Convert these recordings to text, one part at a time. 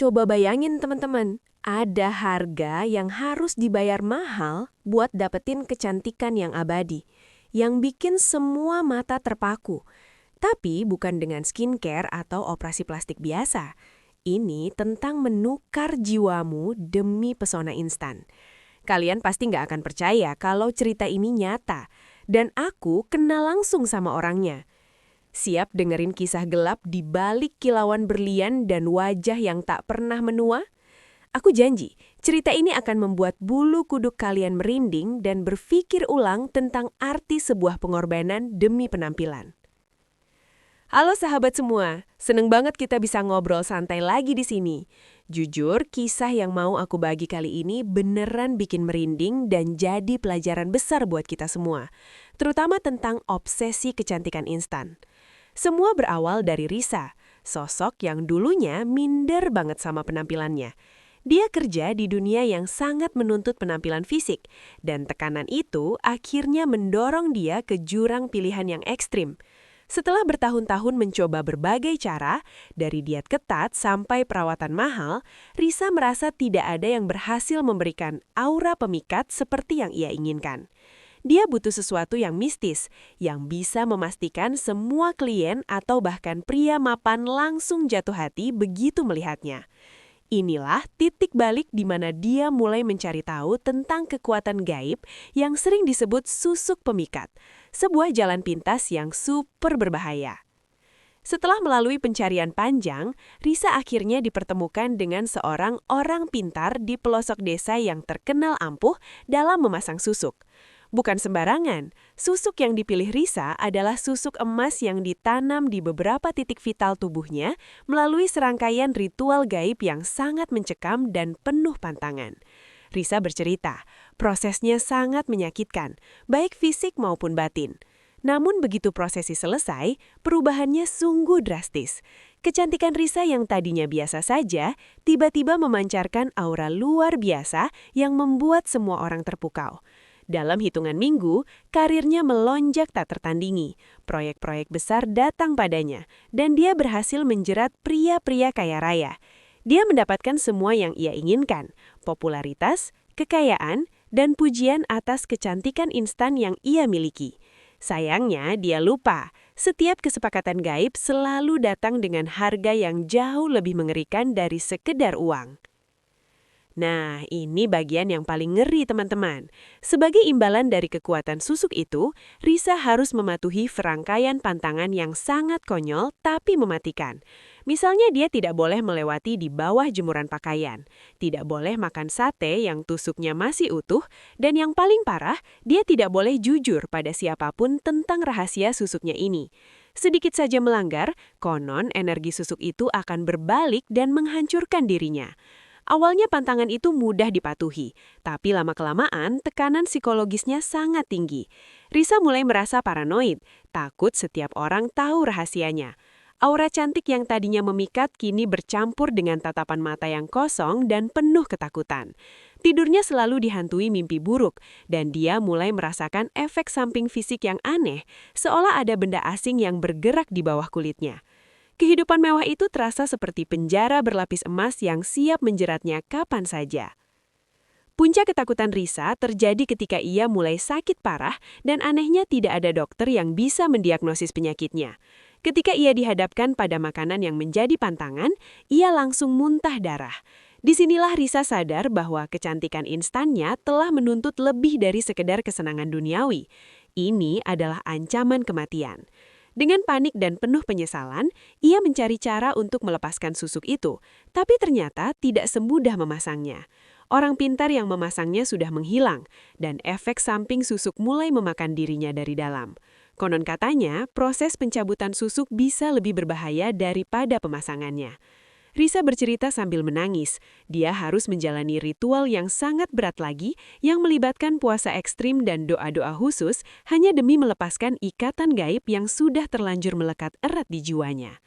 Coba bayangin teman-teman, ada harga yang harus dibayar mahal buat dapetin kecantikan yang abadi, yang bikin semua mata terpaku. Tapi bukan dengan skincare atau operasi plastik biasa. Ini tentang menukar jiwamu demi pesona instan. Kalian pasti nggak akan percaya kalau cerita ini nyata. Dan aku kenal langsung sama orangnya. Siap dengerin kisah gelap di balik kilauan berlian dan wajah yang tak pernah menua? Aku janji, cerita ini akan membuat bulu kuduk kalian merinding dan berpikir ulang tentang arti sebuah pengorbanan demi penampilan. Halo sahabat semua, seneng banget kita bisa ngobrol santai lagi di sini. Jujur, kisah yang mau aku bagi kali ini beneran bikin merinding dan jadi pelajaran besar buat kita semua. Terutama tentang obsesi kecantikan instan. Semua berawal dari Risa, sosok yang dulunya minder banget sama penampilannya. Dia kerja di dunia yang sangat menuntut penampilan fisik, dan tekanan itu akhirnya mendorong dia ke jurang pilihan yang ekstrim. Setelah bertahun-tahun mencoba berbagai cara, dari diet ketat sampai perawatan mahal, Risa merasa tidak ada yang berhasil memberikan aura pemikat seperti yang ia inginkan. Dia butuh sesuatu yang mistis, yang bisa memastikan semua klien atau bahkan pria mapan langsung jatuh hati begitu melihatnya. Inilah titik balik di mana dia mulai mencari tahu tentang kekuatan gaib yang sering disebut susuk pemikat, sebuah jalan pintas yang super berbahaya. Setelah melalui pencarian panjang, Risa akhirnya dipertemukan dengan seorang orang pintar di pelosok desa yang terkenal ampuh dalam memasang susuk. Bukan sembarangan, susuk yang dipilih Risa adalah susuk emas yang ditanam di beberapa titik vital tubuhnya melalui serangkaian ritual gaib yang sangat mencekam dan penuh pantangan. Risa bercerita, prosesnya sangat menyakitkan, baik fisik maupun batin. Namun begitu prosesi selesai, perubahannya sungguh drastis. Kecantikan Risa yang tadinya biasa saja, tiba-tiba memancarkan aura luar biasa yang membuat semua orang terpukau. Dalam hitungan minggu, karirnya melonjak tak tertandingi. Proyek-proyek besar datang padanya, dan dia berhasil menjerat pria-pria kaya raya. Dia mendapatkan semua yang ia inginkan, popularitas, kekayaan, dan pujian atas kecantikan instan yang ia miliki. Sayangnya, dia lupa, setiap kesepakatan gaib selalu datang dengan harga yang jauh lebih mengerikan dari sekedar uang. Nah, ini bagian yang paling ngeri teman-teman. Sebagai imbalan dari kekuatan susuk itu, Risa harus mematuhi serangkaian pantangan yang sangat konyol tapi mematikan. Misalnya dia tidak boleh melewati di bawah jemuran pakaian, tidak boleh makan sate yang tusuknya masih utuh, dan yang paling parah, dia tidak boleh jujur pada siapapun tentang rahasia susuknya ini. Sedikit saja melanggar, konon energi susuk itu akan berbalik dan menghancurkan dirinya. Awalnya pantangan itu mudah dipatuhi, tapi lama-kelamaan tekanan psikologisnya sangat tinggi. Risa mulai merasa paranoid, takut setiap orang tahu rahasianya. Aura cantik yang tadinya memikat kini bercampur dengan tatapan mata yang kosong dan penuh ketakutan. Tidurnya selalu dihantui mimpi buruk, dan dia mulai merasakan efek samping fisik yang aneh, seolah ada benda asing yang bergerak di bawah kulitnya. Kehidupan mewah itu terasa seperti penjara berlapis emas yang siap menjeratnya kapan saja. Puncak ketakutan Risa terjadi ketika ia mulai sakit parah dan anehnya tidak ada dokter yang bisa mendiagnosis penyakitnya. Ketika ia dihadapkan pada makanan yang menjadi pantangan, ia langsung muntah darah. Disinilah Risa sadar bahwa kecantikan instannya telah menuntut lebih dari sekedar kesenangan duniawi. Ini adalah ancaman kematian. Dengan panik dan penuh penyesalan, ia mencari cara untuk melepaskan susuk itu, tapi ternyata tidak semudah memasangnya. Orang pintar yang memasangnya sudah menghilang, dan efek samping susuk mulai memakan dirinya dari dalam. Konon katanya, proses pencabutan susuk bisa lebih berbahaya daripada pemasangannya. Risa bercerita sambil menangis. Dia harus menjalani ritual yang sangat berat lagi yang melibatkan puasa ekstrim dan doa-doa khusus hanya demi melepaskan ikatan gaib yang sudah terlanjur melekat erat di jiwanya.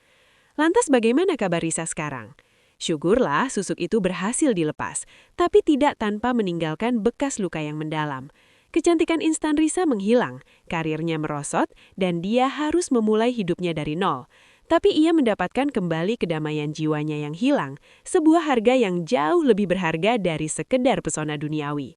Lantas bagaimana kabar Risa sekarang? Syukurlah susuk itu berhasil dilepas, tapi tidak tanpa meninggalkan bekas luka yang mendalam. Kecantikan instan Risa menghilang, karirnya merosot, dan dia harus memulai hidupnya dari nol. Tapi ia mendapatkan kembali kedamaian jiwanya yang hilang, sebuah harga yang jauh lebih berharga dari sekedar pesona duniawi.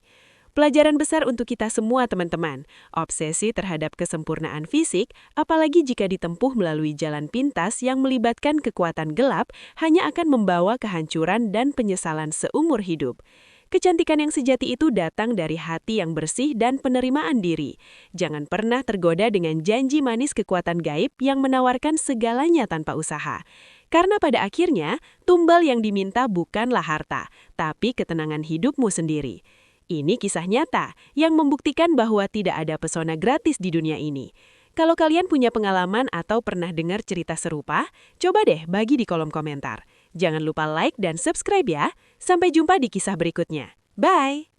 Pelajaran besar untuk kita semua teman-teman, obsesi terhadap kesempurnaan fisik, apalagi jika ditempuh melalui jalan pintas yang melibatkan kekuatan gelap, hanya akan membawa kehancuran dan penyesalan seumur hidup. Kecantikan yang sejati itu datang dari hati yang bersih dan penerimaan diri. Jangan pernah tergoda dengan janji manis kekuatan gaib yang menawarkan segalanya tanpa usaha. Karena pada akhirnya, tumbal yang diminta bukanlah harta, tapi ketenangan hidupmu sendiri. Ini kisah nyata yang membuktikan bahwa tidak ada pesona gratis di dunia ini. Kalau kalian punya pengalaman atau pernah dengar cerita serupa, coba deh bagi di kolom komentar. Jangan lupa like dan subscribe ya. Sampai jumpa di kisah berikutnya. Bye!